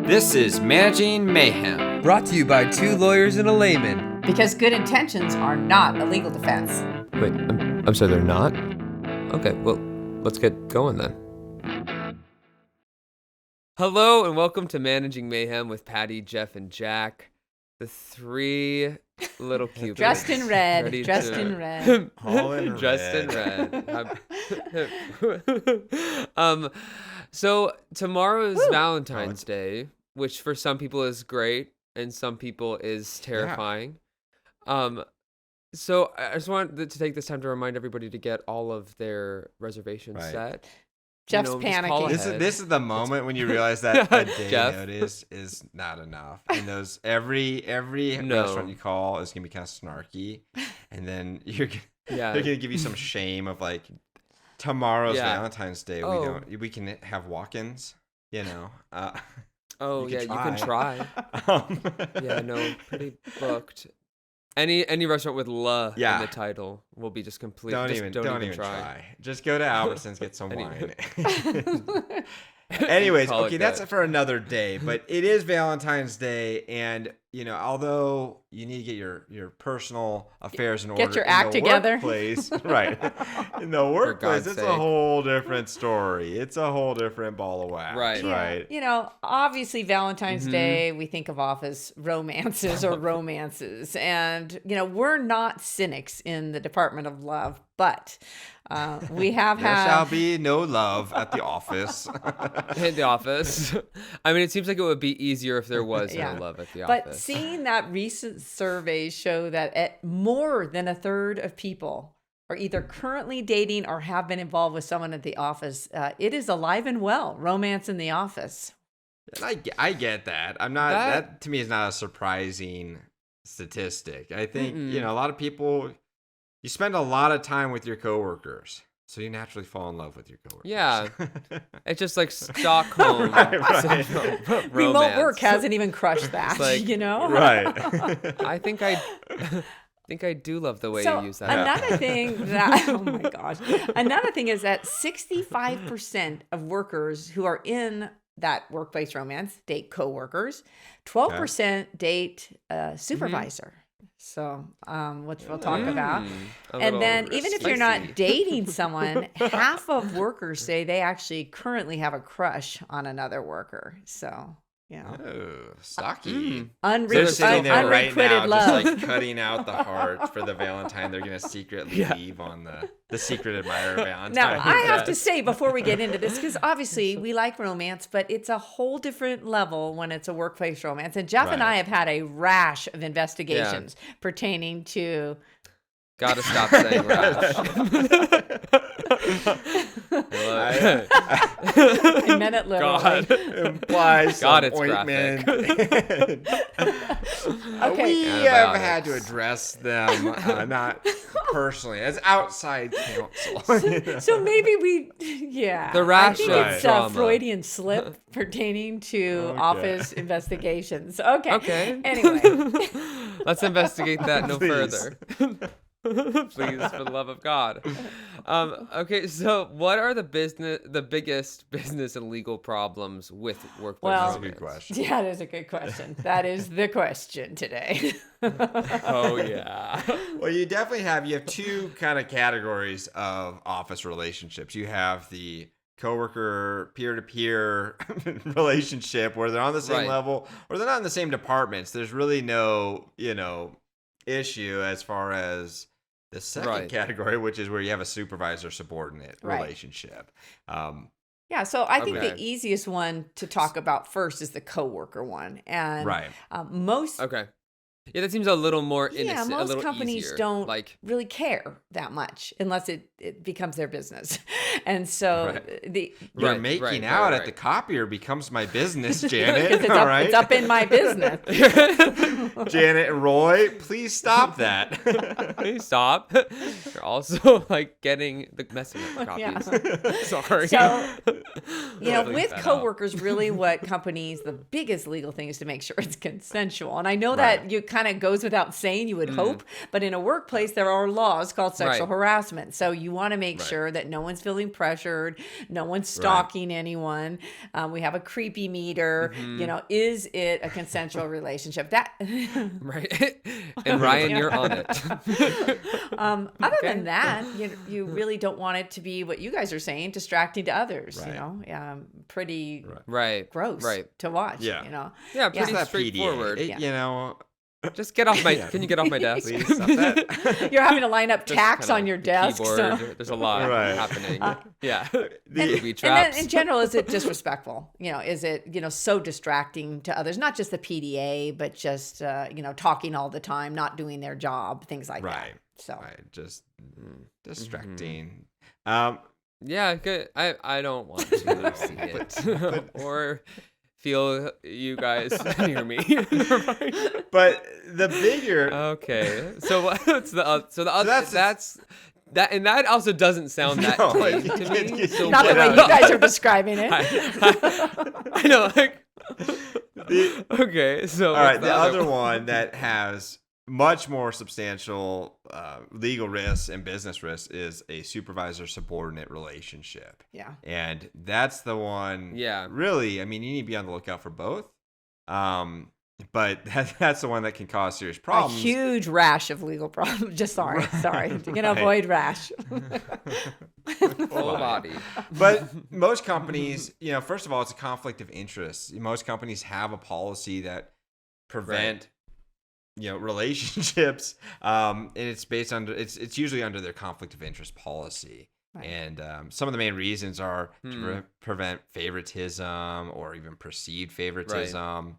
This is Managing Mayhem. Brought to you by two lawyers and a layman. Because good intentions are not a legal defense. Wait, I'm sorry, they're not? Okay, well, let's get going then. Hello and welcome to Managing Mayhem with Patty, Jeff, and Jack. The three little cupids. Dressed in red. Dressed in red. All in Dressed in red. So tomorrow's Valentine's Day, which for some people is great and some people is terrifying. So I just wanted to take this time to remind everybody to get all of their reservations set. Jeff's panicking. This is the moment when you realize that a day notice is not enough. And those every restaurant you call is gonna be kind of snarky, and then they're gonna give you some shame of like tomorrow's Valentine's Day. We can have walk-ins, you know. You can try. Pretty booked. Any restaurant with "la" in the title will be just complete. Don't even try. Just go to Albertsons, get some wine. Anyways, okay, that's for another day. But it is Valentine's Day, and although you need to get your personal affairs in order, get your act together. Workplace, right? In the workplace, it's a whole different story. It's a whole different ball of wax, right? Obviously Valentine's Day, we think of office romances or romances, and we're not cynics in the Department of Love, but we have there shall be no love at the office. In the office. I mean, it seems like it would be easier if there was no love at the office. But seeing that recent surveys show that more than a third of people are either currently dating or have been involved with someone at the office, it is alive and well. Romance in the office. And I get that. That to me is not a surprising statistic. I think a lot of people. You spend a lot of time with your coworkers, so you naturally fall in love with your coworkers. Yeah, it's just like Stockholm. right. Remote work hasn't even crushed that, Right. I think I do love the way you use that. Another thing that, oh my gosh, another thing is that 65% of workers who are in that workplace romance date coworkers, 12% date a supervisor. So, which we'll talk about. And then even if you're not dating someone, half of workers say they actually currently have a crush on another worker. So, stocky. They're sitting there right now, just like cutting out the heart for the Valentine. They're going to secretly leave on the secret admirer Valentine. Now, I have to say before we get into this, because obviously we like romance, but it's a whole different level when it's a workplace romance. And Jeff and I have had a rash of investigations pertaining to... Gotta stop saying rash. I meant it literally. God implies God, it's ointment. Okay. We have had to address them, not personally, as outside counsel. So maybe the rash I think it's a Freudian slip pertaining to office investigations. Okay. Anyway. Let's investigate that no further. Please, for the love of God. Okay, so what are the biggest business and legal problems with workplace? That's a good question. Yeah, that is a good question. That is the question today. Oh yeah. Well, you have two kind of categories of office relationships. You have the coworker peer-to-peer relationship where they're on the same level or they're not in the same departments. There's really no, issue as far as the second category, which is where you have a supervisor-subordinate relationship. So I think the easiest one to talk about first is the coworker one. And most... Okay. Yeah, that seems a little more innocent. Yeah, most companies easier. don't really care that much unless it becomes their business. And so you're making out at the copier becomes my business, Janet. It's up in my business. Janet and Roy, please stop that. Please stop. You're also getting the messing up copies. Yeah. Sorry. So, with coworkers, really what companies, the biggest legal thing is to make sure it's consensual. And I know that kind of goes without saying, you would hope. But in a workplace, there are laws called sexual harassment. So you want to make sure that no one's feeling pressured, no one's stalking anyone. We have a creepy meter. You know, is it a consensual relationship? That Right. And Ryan, you're on it. Other than that, you really don't want it to be what you guys are saying, distracting to others. Right. You know, pretty gross to watch. Yeah. You know, Yeah, pretty That straightforward. PDA, you know, Just get off my. Can you get off my desk? please stop that. you're having to line up Just tax kinda on your the desk. keyboard. So. There's a lot happening. Yeah. Booby And then traps. in general, is it disrespectful? You know, is it, so distracting to others? Not just the PDA, but just, talking all the time, not doing their job, things like that. So Just distracting. Yeah, good. I don't want to see it or feel you guys near me. But the bigger, Okay, so what's the other? So the other that's- that, and that also doesn't sound that No, tame like, to me. get- So not the get way out. you guys are describing it. I know. Like, okay, so all right, what's the other one that has much more substantial legal risks and business risks is a supervisor-subordinate relationship. Yeah. And that's the one. Yeah. Really, I mean, you need to be on the lookout for both. But that's the one that can cause serious problems. A huge rash of legal problems. Just sorry. You're going to avoid rash. full body. But most companies, first of all, it's a conflict of interest. Most companies have a policy that prevent relationships, and it's based under it's usually under their conflict of interest policy. Right. And some of the main reasons are to prevent favoritism or even perceived favoritism,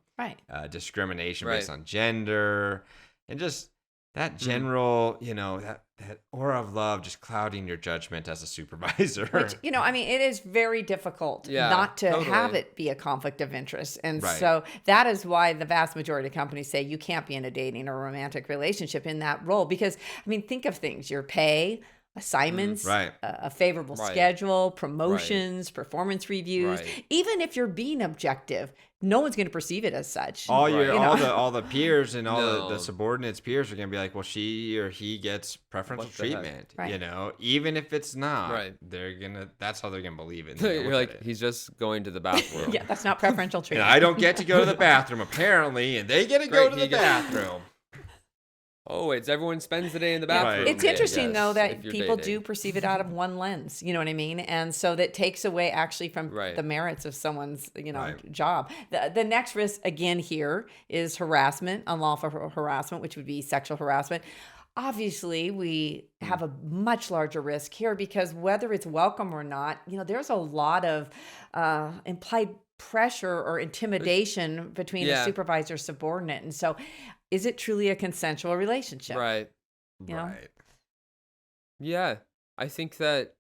discrimination based on gender, and just that general, that aura of love just clouding your judgment as a supervisor. Which, it is very difficult not to have it be a conflict of interest. And so that is why the vast majority of companies say you can't be in a dating or romantic relationship in that role. Because, think of things, your pay, assignments, a favorable schedule, promotions, performance reviews. Even if you're being objective, no one's going to perceive it as such. All the peers and all the subordinates peers are going to be like, well, she or he gets preferential treatment. Even if it's not, that's how they're going to believe it. You're like, he's just going to the bathroom. Yeah, that's not preferential treatment. I don't get to go to the bathroom apparently, and they get to go to the bathroom. Oh, everyone spends the day in the bathroom. It's interesting, though, that people do perceive it out of one lens. You know what I mean? And so that takes away actually from the merits of someone's, job. The next risk, again, here is harassment, unlawful harassment, which would be sexual harassment. Obviously, we have a much larger risk here because whether it's welcome or not, there's a lot of implied pressure or intimidation between a supervisor subordinate. And so is it truly a consensual relationship? Right. Yeah. I think that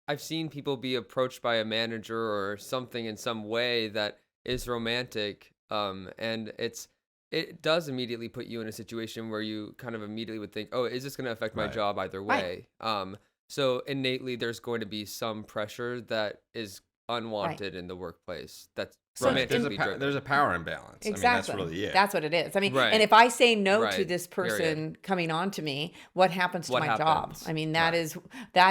I've seen people be approached by a manager or something in some way that is romantic. And it does immediately put you in a situation where you kind of immediately would think, oh, is this going to affect my job either way? So innately there's going to be some pressure that is unwanted in the workplace. That's there's a power imbalance. Exactly. That's really it. That's what it is. And if I say no to this person coming on to me, what happens to my job? That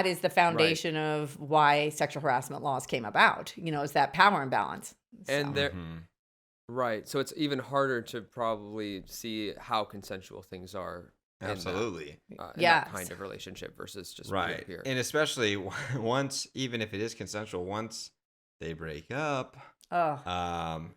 is the foundation of why sexual harassment laws came about, is that power imbalance. And there so it's even harder to probably see how consensual things are. Absolutely. In that kind of relationship versus just peer. And especially once, even if it is consensual, once they break up, and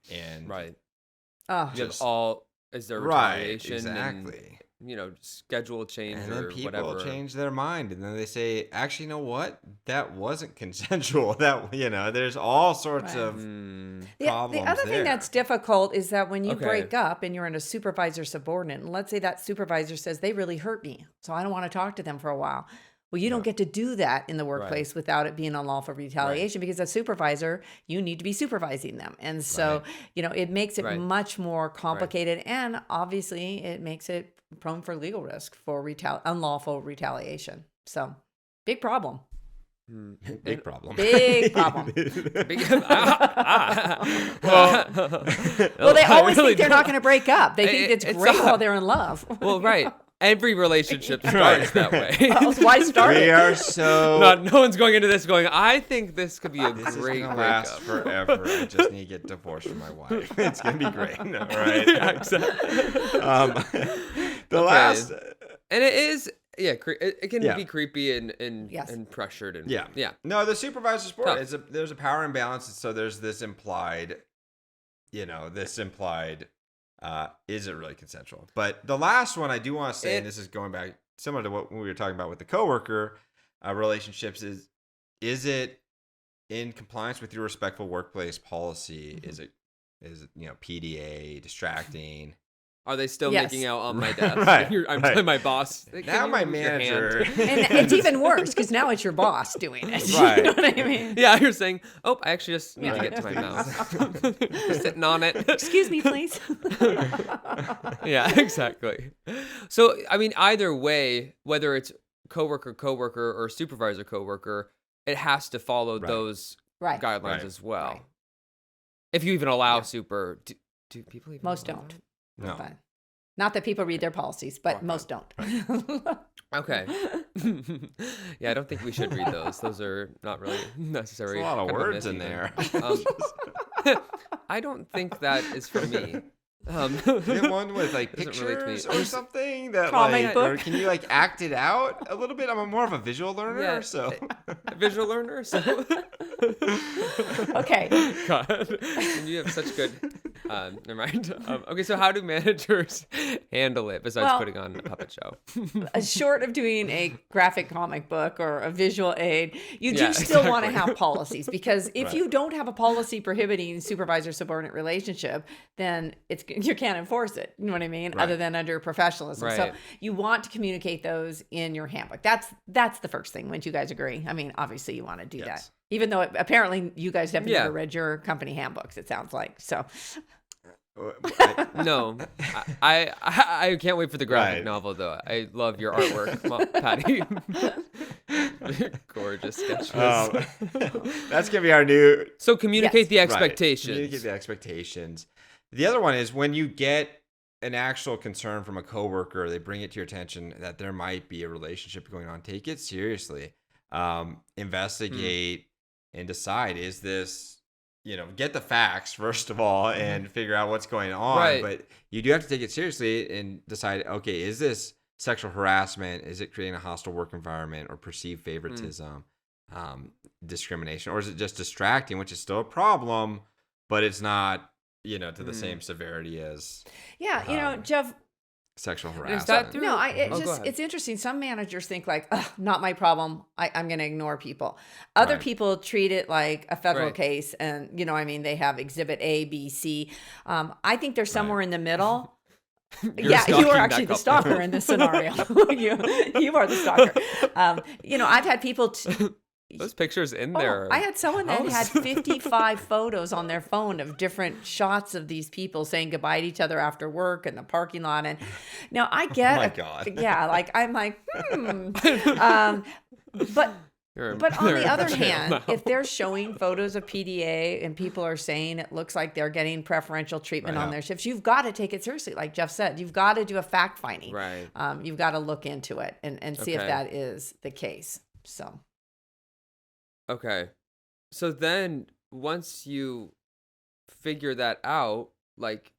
is there retaliation? Exactly. And, schedule change and then or people whatever. change their mind, and then they say, actually, you know what? That wasn't consensual. That there's all sorts of problems. The other thing that's difficult is that when you break up and you're in a supervisor subordinate, and let's say that supervisor says they really hurt me, so I don't want to talk to them for a while. Well, you don't get to do that in the workplace without it being unlawful retaliation because as supervisor, you need to be supervising them. And so, it makes it much more complicated. And obviously, it makes it prone for legal risk for unlawful retaliation. So, big problem. Big problem. Big problem. Well, they always really think they're not going to break up. They think it's great not. while they're in love. Well, right. Every relationship starts that way. Why start We it? are so. No one's going into this going, I think this could be a This is great gonna breakup. last forever. I just need to get divorced from my wife. It's gonna be great. All right. Yeah, exactly. Last. And it is, it can Yeah. be creepy and Yes. and pressured and Yeah. yeah. No, the supervisor sport. Tough. There's a power imbalance, so there's this implied. Is it really consensual? But the last one I do want to say, and this is going back similar to what we were talking about with the coworker relationships, is it in compliance with your respectful workplace policy? Mm-hmm. Is it PDA, distracting? Are they still Yes. making out on my desk? Right, I'm right. telling my boss. "Can Now you my move your manager. hand?" And it's even worse because now it's your boss doing it. Right. You know what I mean? Yeah, you're saying, oh, I actually just need to Yeah. get to my mouse. Just sitting on it. Excuse me, please. Yeah, exactly. So, I mean, either way, whether it's coworker or supervisor coworker, it has to follow Right. those Right. guidelines Right. as well. Right. If you even allow Yeah. super, do people even? Most allow don't. No. But not that people read their policies, but Okay. most don't. that? Okay. Yeah, I don't think we should read those. Those are not really necessary. There's a lot of Kind a words myth in even. there. I don't think that is for me. Is it one with like Doesn't relate to me. pictures or something that Comic like, book? or can you like act it out a little bit? I'm more of a visual learner, Yeah. so A visual learner, so Okay. God, and you have such good. Never mind. Okay, so how do managers handle it besides Well- putting on a puppet show? Short of doing a graphic comic book or a visual aid, you do Yeah, still want to exactly. have policies because if Right. you don't have a policy prohibiting subordinate relationship, then you can't enforce it. You know what I mean? Right. Other than under professionalism. So Right. you want to communicate those in your handbook. That's the first thing. Wouldn't you guys agree? I mean, obviously you want to do Yes. that. Even though apparently you guys have Yeah. never read your company handbooks, it sounds like. So No, I can't wait for the graphic Right. novel though. I love your artwork, Patty. Gorgeous sketches. that's gonna be our new So communicate Yes. the right, expectations. Communicate the expectations. The other one is when you get an actual concern from a coworker, they bring it to your attention that there might be a relationship going on. Take it seriously. Investigate and decide, is this, get the facts first of all and figure out what's going on. Right. But you do have to take it seriously and decide, okay, is this sexual harassment? Is it creating a hostile work environment or perceived favoritism, discrimination, or is it just distracting, which is still a problem, but it's not, to the same severity as yeah, Jeff, sexual is harassment. that through- no, Oh, go ahead. it's interesting. Some managers think like, "Ugh, not my problem. I'm going to ignore people. Other Right. people treat it like a federal Right. case, and they have exhibit A, B, C. I think they're somewhere in the middle. You're Yeah, you stalking are that actually the couple. stalker in this scenario. you are the stalker. I've had people. Those pictures in there. I had someone that had gross. 55 photos on their phone of different shots of these people saying goodbye to each other after work in the parking lot. And now I get, my God. yeah, like I'm like, but on They're the other in jail hand, now. if they're showing photos of PDA and people are saying it looks like they're getting preferential treatment Right. on their shifts, you've got to take it seriously. Like Jeff said, you've got to do a fact finding. Right. You've got to look into it and see if Okay. that is the case. So. Okay. So then once you figure that out, like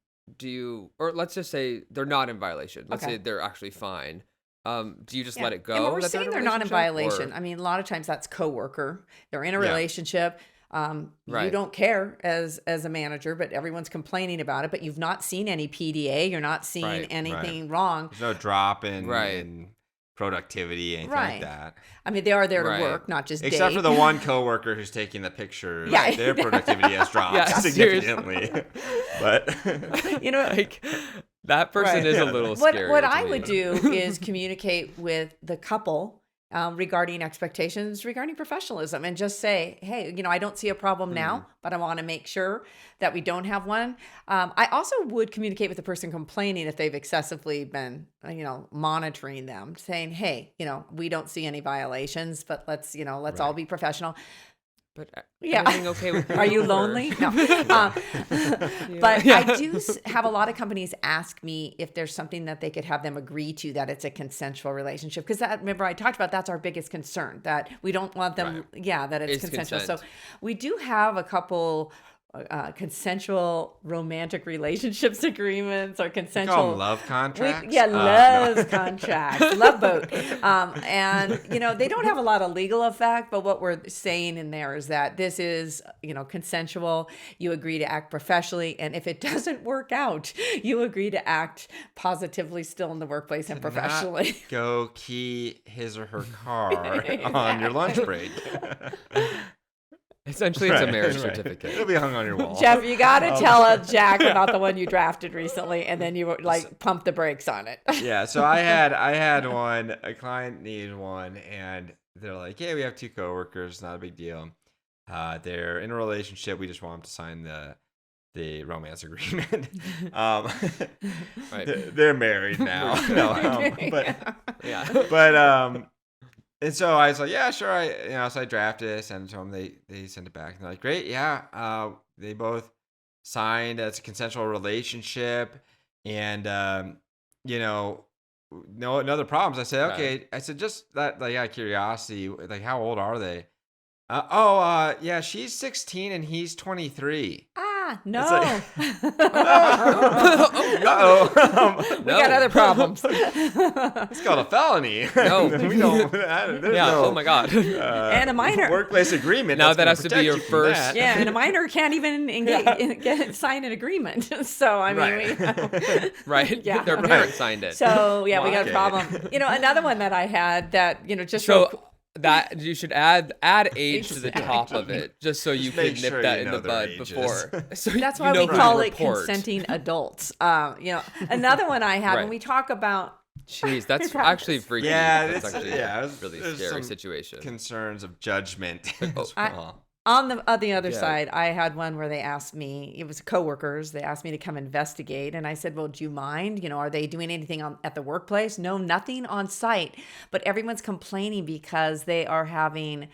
or let's just say they're not in violation. Let's Okay. say they're actually fine. Do you just Yeah. let it go? And when we're that saying in a they're not in relationship, violation, or- I mean, a lot of times that's coworker. They're in a Yeah. relationship. You Right. don't care as a manager, but everyone's complaining about it. But you've not seen any PDA. You're not seeing Right, anything wrong. There's no drop in, Right. in productivity, anything Right. like that. I mean, they are there to Right. work, not just Except date. for the one coworker who's taking the pictures. Yeah. Their productivity has dropped Yeah, significantly. But like that person Right. is a Yeah. little What scary. what to I me. would do is communicate with the couple regarding expectations, regarding professionalism, and just say, hey, I don't see a problem now, but I want to make sure that we don't have one. I also would communicate with the person complaining if they've excessively been, monitoring them, saying, hey, we don't see any violations, but let's all be professional. But Yeah. everything okay with you? Are you or- lonely? No. But I do have a lot of companies ask me if there's something that they could have them agree to, that it's a consensual relationship. Because remember I talked about, that's our biggest concern, that we don't want them, that it's consensual. Consent. So we do have a couple consensual romantic relationships agreements or You consensual call them love contracts. love contracts, love boat. And they don't have a lot of legal effect, but what we're saying in there is that this is consensual. You agree to act professionally, and if it doesn't work out, you agree to act positively still in the workplace and professionally. Not go key his or her car on your lunch break. Essentially, it's a marriage Right. certificate. It'll be hung on your wall. Jeff, you got to tell Jack about the one you drafted recently, and then you were pump the brakes on it. Yeah, so I had one. A client needed one, and they're like, "Hey, we have 2 coworkers. Not a big deal. They're in a relationship. We just want them to sign the romance agreement. Right. They're married now. Yeah. But and so I was like, yeah, sure. So I drafted it, sent it to them. They sent it back, and they're like, great, yeah. They both signed. It's a consensual relationship, and no other problems. I said, okay. I said, just that, out of curiosity, how old are they? Yeah, she's 16 and he's 23. No. It's uh-oh. We got other problems. It's called a felony. No. We don't. There's Yeah. no, Oh my God. And a minor. workplace agreement. Now that's that gonna has to be protect your you from first- that. Yeah, and a minor can't even sign an agreement. So I mean, Right. Right. Yeah. Their parents signed it. so yeah, we got a Okay. problem. Another one that I had that just So that you should add age to the Exactly. top of it, just so you Just can make nip sure that you in know the their bud ages. before. So that's you why know we who to call it report. consenting adults. Another one I had Right. when we talk about. Jeez, that's Right. actually freaky. Yeah, That's it's actually a really there's scary some situation. concerns of judgment as I- well. On the other Yeah. side, I had one where they asked me, it was coworkers, they asked me to come investigate. And I said, well, do you mind? Are they doing anything at the workplace? No, nothing on site. But everyone's complaining because they are having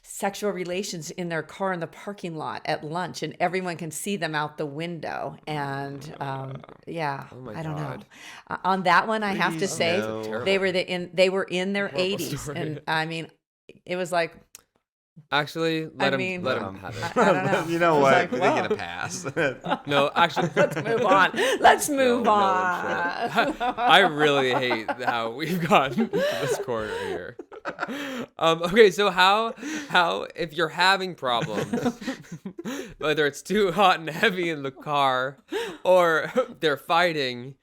sexual relations in their car in the parking lot at lunch, and everyone can see them out the window. And yeah, Oh my I don't God. know. On that one, I have to Please say, no. they were in their Horrible 80s. story. And I mean, it was like, Actually, let him mean- let him have it. I don't know. You know It was what? like, They get whoa. a pass. No, actually, Let's move on. Let's move No, on. I really hate how we've gotten to this corner here. Okay, so how if you're having problems, whether it's too hot and heavy in the car or they're fighting,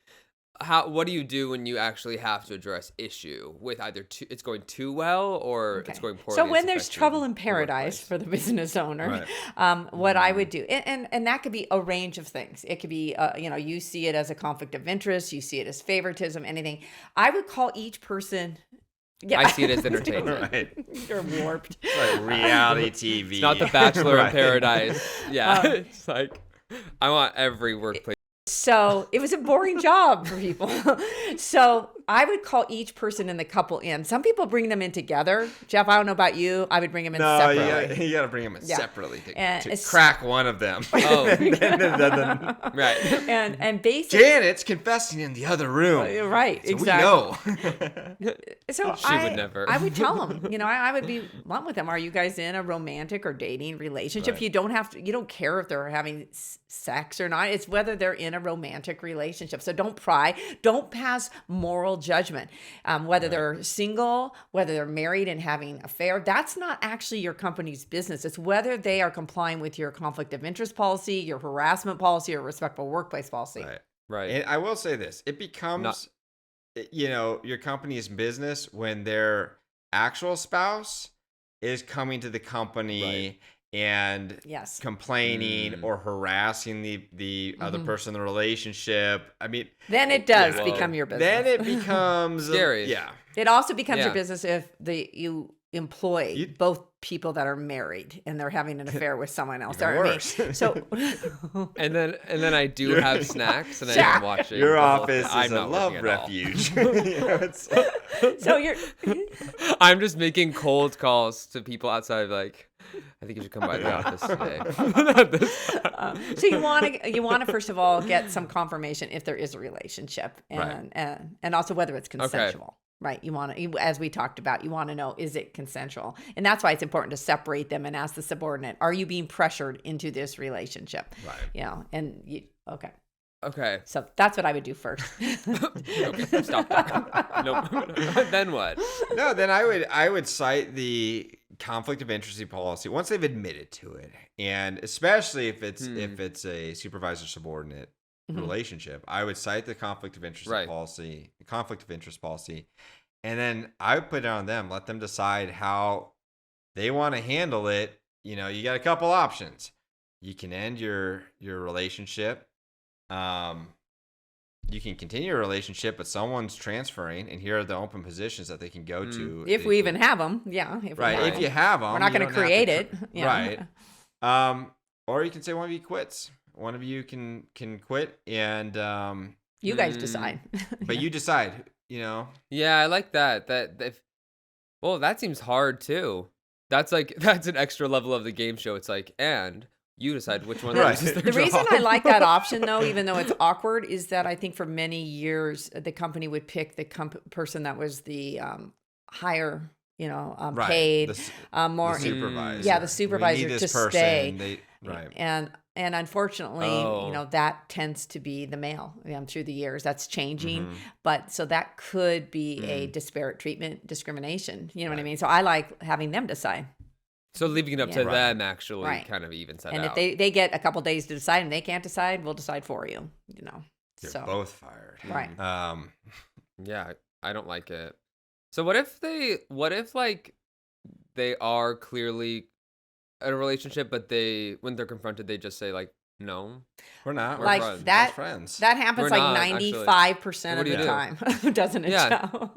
what do you do when you actually have to address issue with either it's going too well or it's going poorly? So when it's there's affecting trouble in the paradise workplace? for the business owner, Right. what I would do, and that could be a range of things. It could be, you see it as a conflict of interest, you see it as favoritism, anything. I would call each person. Yeah, I see it as entertainment. Right. You're warped. Like reality TV. It's not the Bachelor in Right. Paradise. Yeah, it's like I want every workplace. So it was a boring job for people. So I would call each person in the couple in. Some people bring them in together. Jeff, I don't know about you. I would bring them in No, separately. you gotta bring them in Yeah. separately And to it's- crack one of them. Oh. Right. And basically, Janet's confessing in the other room. right, So exactly. we know. So She would never. I would tell them, I would be blunt with them. Are you guys in a romantic or dating relationship? Right. You don't care if they're having sex or not. It's whether they're in a romantic relationship. So don't pry. Don't pass moral judgment. Whether they're single, whether they're married and having an affair, that's not actually your company's business. It's whether they are complying with your conflict of interest policy, your harassment policy, or respectful workplace policy. Right. Right. And I will say this: it becomes, your company's business when their actual spouse is coming to the company and Yes. complaining or harassing the other person in the relationship. I mean, then it does Whoa. become your business. then it becomes Scary. Yeah. It also becomes Yeah. your business if you employ both people that are married and they're having an affair with someone else. Even Or, I mean, worse. so And then I do have snacks, and I am watching. Your the whole office thing. I'm is a not love working at all. refuge. You know, it's- so you're I'm just making cold calls to people outside, like, I think you should come by the office today. so you want to first of all get some confirmation if there is a relationship, and also whether it's consensual. Right. You want to, as we talked about, you want to know, is it consensual? And that's why it's important to separate them and ask the subordinate, are you being pressured into this relationship? Right. You know, and you, okay. Okay. So that's what I would do first. Okay. Stop talking. Nope. Then what? No, then I would cite the conflict of interest policy once they've admitted to it, and especially if it's a supervisor subordinate relationship, I would cite the conflict of interest policy, and then I would put it on them. Let them decide how they want to handle it. You know, you got a couple options. You can end your relationship. You can continue your relationship, but someone's transferring, and here are the open positions that they can go to. If we even have them, yeah. If you have them, we're not going to create it. Right. Or you can say one of you quits. One of you can quit, and you guys decide. But you decide. You know. Yeah, I like that. Well, that seems hard too. That's an extra level of the game show. It's like, and you decide which one loses their The job. reason I like that option, though, even though it's awkward, is that I think for many years the company would pick the person that was the higher, paid, more the supervisor. Yeah, the supervisor we need this to person. stay. Right. And unfortunately, that tends to be the male through the years. That's changing, but so that could be a disparate treatment discrimination. You know what I mean? So I like having them decide. So leaving it up to them actually kind of evens that and out. if they get a couple days to decide and they can't decide, we'll decide for you. You're both fired. Right. Yeah, I don't like it. So what if they are clearly in a relationship, but when they're confronted, they just say like, no, we're not. We're like friends. that. We're friends. That happens We're like not, 95% of the time, doesn't it? Yeah. Joe?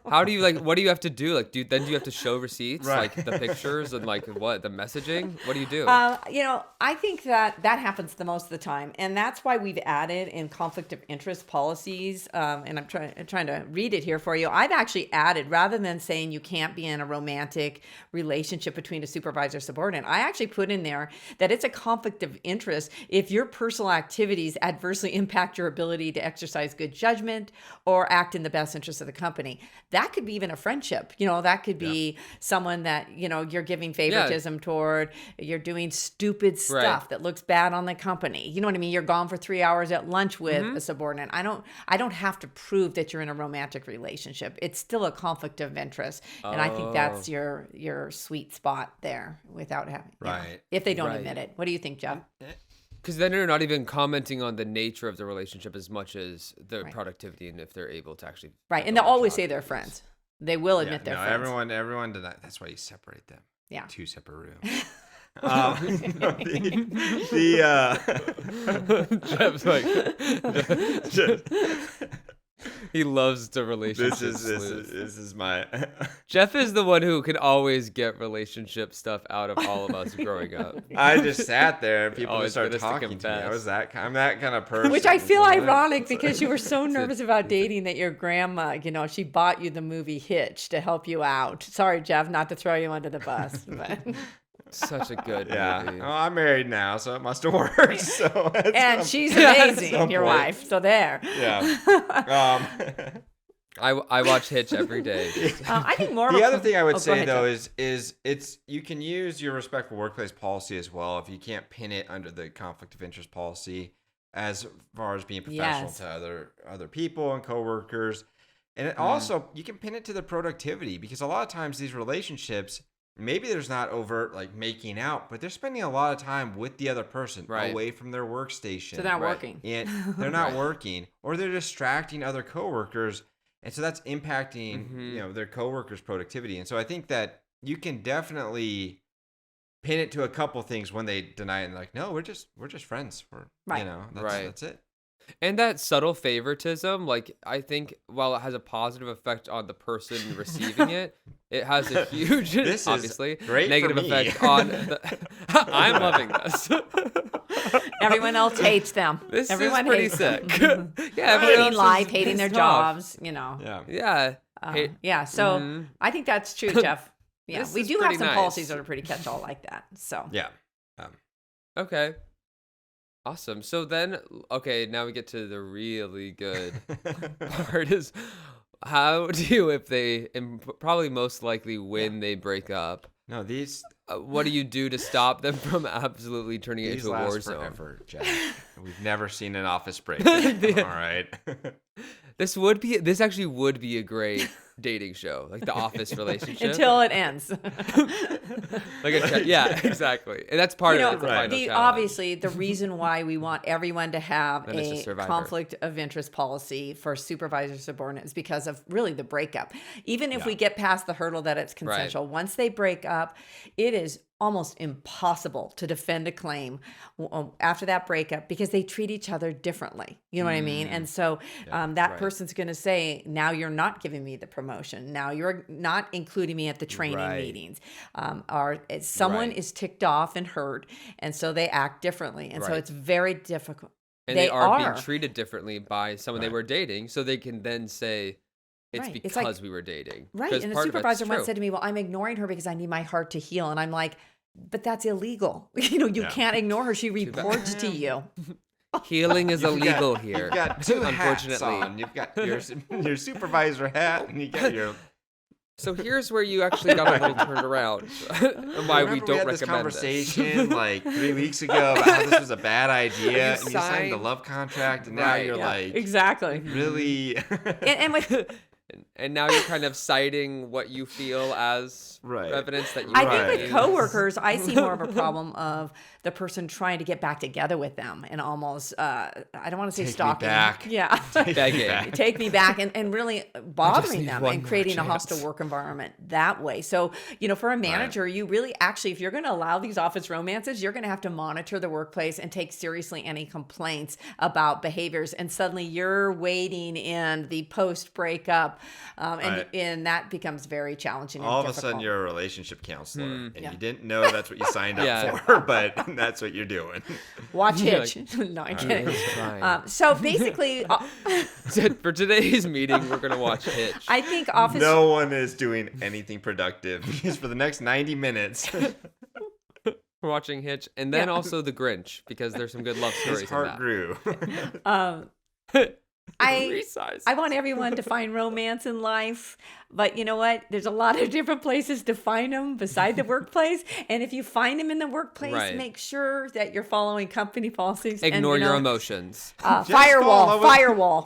How do you what do you have to do? Like, do you have to show receipts, Right. like the pictures and like what the messaging? What do you do? I think that happens the most of the time, and that's why we've added in conflict of interest policies. And I'm trying to read it here for you. I've actually added, rather than saying you can't be in a romantic relationship between a supervisor and subordinate, I actually put in there that it's a conflict of interest if your personal activities adversely impact your ability to exercise good judgment or act in the best interest of the company. That could be even a friendship. That could be someone that, you're giving favoritism toward, you're doing stupid stuff that looks bad on the company. You know what I mean? You're gone for 3 hours at lunch with a subordinate. I don't have to prove that you're in a romantic relationship. It's still a conflict of interest. And I think that's your sweet spot there without having, if they don't admit it. What do you think, Jeff? Because then you're not even commenting on the nature of the relationship as much as the productivity and if they're able to actually. Right. And they'll always say they're friends. They will admit they're friends. Everyone denies. That's why you separate them. Yeah. 2 separate rooms. Jeff's like, he loves the relationship. This is my. Jeff is the one who can always get relationship stuff out of all of us growing up. I just sat there and people Always just started gonna talking to me. I'm that kind of person. Which I feel ironic because you were so nervous about dating that your grandma, she bought you the movie Hitch to help you out. Sorry, Jeff, not to throw you under the bus, but. Such a good movie. Well, I'm married now, so it must have worked. So and she's amazing, your wife. So there. Yeah. I watch Hitch every day. I think more. The other thing I would say ahead, though Jeff. is you can use your respectful workplace policy as well if you can't pin it under the conflict of interest policy as far as being professional to other people and coworkers. And it also you can pin it to the productivity, because a lot of times these relationships, maybe there's not overt like making out, but they're spending a lot of time with the other person away from their workstation. So they're not working. And they're not working, or they're distracting other coworkers. And so that's impacting, their coworkers' productivity. And so I think that you can definitely pin it to a couple things when they deny it and like, no, we're just friends. Right. You know, Right. that's it. And that subtle favoritism, like, I think while it has a positive effect on the person receiving it, it has a huge, This is obviously, great negative for me. effect on the... I'm loving this. Everyone else hates them. This Everyone is pretty hates sick. them. Yeah, everyone Hating else life, is hating their pissed off. jobs, you know. Yeah. Yeah. Hey, Yeah, so mhm. I think that's true, Jeff. Yeah, This we is do have pretty some nice. policies that are pretty catch-all like that. So Yeah. Okay. Awesome. So then, okay, now we get to the really good part is how do you, if they, and probably most likely when they break up, No, these what do you do to stop them from absolutely turning it these into a war last zone? forever, Jack. We've never seen an office break. Yeah. All right. This actually would be a great dating show, like the office relationship. until it ends. Yeah, exactly. And that's part of it. It's the Right. final the challenge. obviously the reason why we want everyone to have Then it's a a survivor. conflict of interest policy for supervisor subordinates because of really the breakup. Even if we get past the hurdle that it's consensual, once they break up, it is almost impossible to defend a claim after that breakup because they treat each other differently. You know what I mean? And so that right. person's going to say, now you're not giving me the promotion. Now you're not including me at the training Right. meetings. Or someone Right. is ticked off and hurt, and so they act differently. And so Right. it's very difficult. And they are being treated differently by someone they were dating, so they can then say, it's Right. because It's like- we were dating. Right. 'Cause And the part of it's supervisor once true. said to me, well, I'm ignoring her because I need my heart to heal. And I'm like, but that's illegal. You Yeah. can't ignore her. She bad. reports to you. Healing is You've got- illegal here. You've got two hats unfortunately. on. You've got your supervisor hat, and you got your. So here's where you actually got a little turned around. And why we Remember don't had this recommend conversation like 3 weeks ago about how this was a bad idea, and you signed the signed- love contract, and now Right. you're Yeah, like, exactly. really? And with And now you're kind of citing what you feel as Right. evidence that you I were think with dating. coworkers, I see more of a problem of the person trying to get back together with them and almost, I don't want to say Take me stalking. back. Yeah. Begging. back. Take me back and really bothering need them one and more creating a chance. hostile work environment that way. So, for a manager, you really actually, if you're going to allow these office romances, you're going to have to monitor the workplace and take seriously any complaints about behaviors. And suddenly you're waiting in the post breakup. And that becomes very challenging. All and of a sudden, difficult. you're a relationship counselor, and Yeah. you didn't know that's what you signed up Yeah. for, but that's what you're doing. Watch You're Hitch. No, I'm kidding. Fine. So basically, For today's meeting, we're gonna watch Hitch. I think office. No one is doing anything productive because for the next 90 minutes, We're watching Hitch, and then Yeah. also The Grinch because there's some good love stories his in heart that. grew. I Resize. I want everyone to find romance in life, but you know what? There's a lot of different places to find them beside the workplace. And if you find them in the workplace, Right. make sure that you're following company policies. Ignore and, your emotions. Just fall in firewall, love with-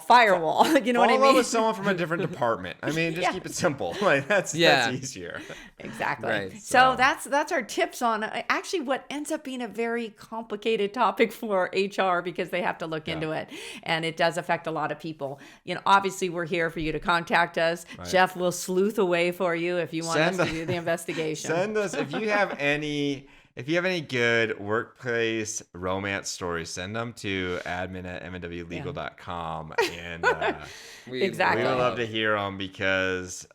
firewall. You know Fall what I in love mean? with someone from a different department. I mean, just Yeah. keep it simple. Like that's Yeah. easier. Exactly. Right, So so- that's our tips on actually what ends up being a very complicated topic for HR because they have to look into it, and it does affect a lot of people. Obviously we're here for you to contact us. Right. Jeff will sleuth away for you if you want Send us to a- do the investigation. Send us if you have any good workplace romance stories. Send them to admin@mwlegal.com, and We Exactly. we would love Okay. to hear them because.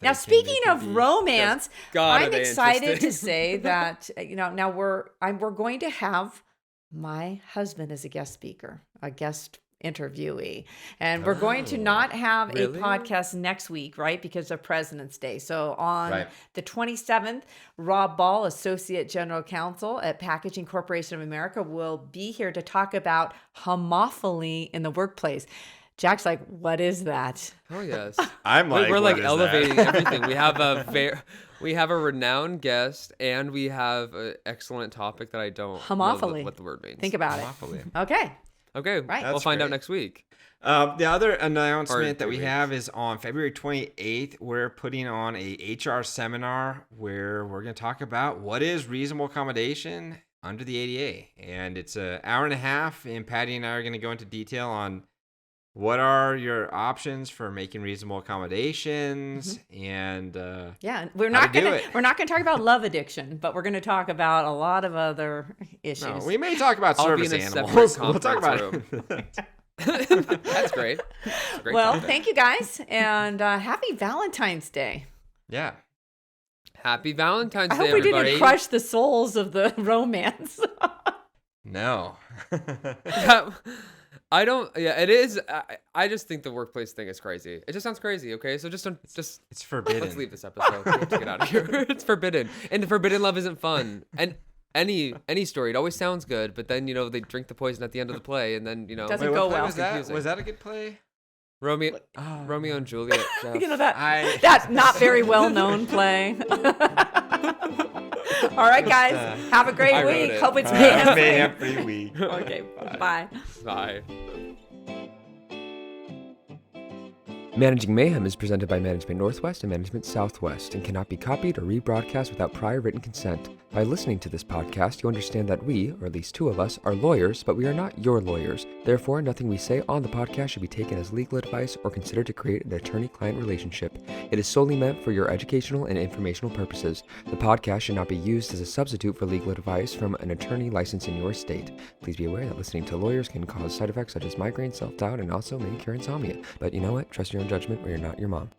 Now, speaking of romance, God, are I'm they excited interesting. to say that now we're going to have my husband as a guest speaker, a guest interviewee, and we're going to not have really? a podcast next week, right? Because of President's Day. So on Right. the 27th, Rob Ball, Associate General Counsel at Packaging Corporation of America, will be here to talk about homophily in the workplace. Jack's like, what is that? Oh yes. I'm like, We're what like is elevating that? everything. We have a renowned guest, and we have an excellent topic that I don't know Homophily. what the word means. Think about it. Homophily. Okay. Okay, Right. we'll That's find out great. next week. The other Or announcement that 2 we weeks. have is on February 28th. We're putting on a HR seminar where we're going to talk about what is reasonable accommodation under the ADA, and it's an hour and a half. And Patty and I are going to go into detail on what are your options for making reasonable accommodations, and Yeah, we're how not to do gonna it. we're not gonna talk about love addiction, but we're gonna talk about a lot of other issues. No, we may talk about I'll be service in a separate animals. We'll talk conference about it. That's great. That's a great Well, topic. thank you guys, and happy Valentine's Day. Yeah. Happy Valentine's I Day, hope we everybody. didn't crush the souls of the romance. No. I don't. Yeah, it is. I just think the workplace thing is crazy. It just sounds crazy. Okay, so just It's forbidden. let's leave this episode. We have to get out of here. It's forbidden, and the forbidden love isn't fun. And any story, it always sounds good, but then they drink the poison at the end of the play, and then Doesn't Wait, go what play well. was that? Confusing. Was that a good play? Romeo and Juliet. Jeff. That not very well known play. All right, guys, have a great I wrote week. it. Hope it's Mayhem mayhem free week. Okay, bye. Bye. Managing Mayhem is presented by Management Northwest and Management Southwest and cannot be copied or rebroadcast without prior written consent. By listening to this podcast, you understand that we, or at least two of us, are lawyers, but we are not your lawyers. Therefore, nothing we say on the podcast should be taken as legal advice or considered to create an attorney-client relationship. It is solely meant for your educational and informational purposes. The podcast should not be used as a substitute for legal advice from an attorney licensed in your state. Please be aware that listening to lawyers can cause side effects such as migraine, self-doubt, and also may cure insomnia. But you know what? Trust your own judgment or you're not your mom.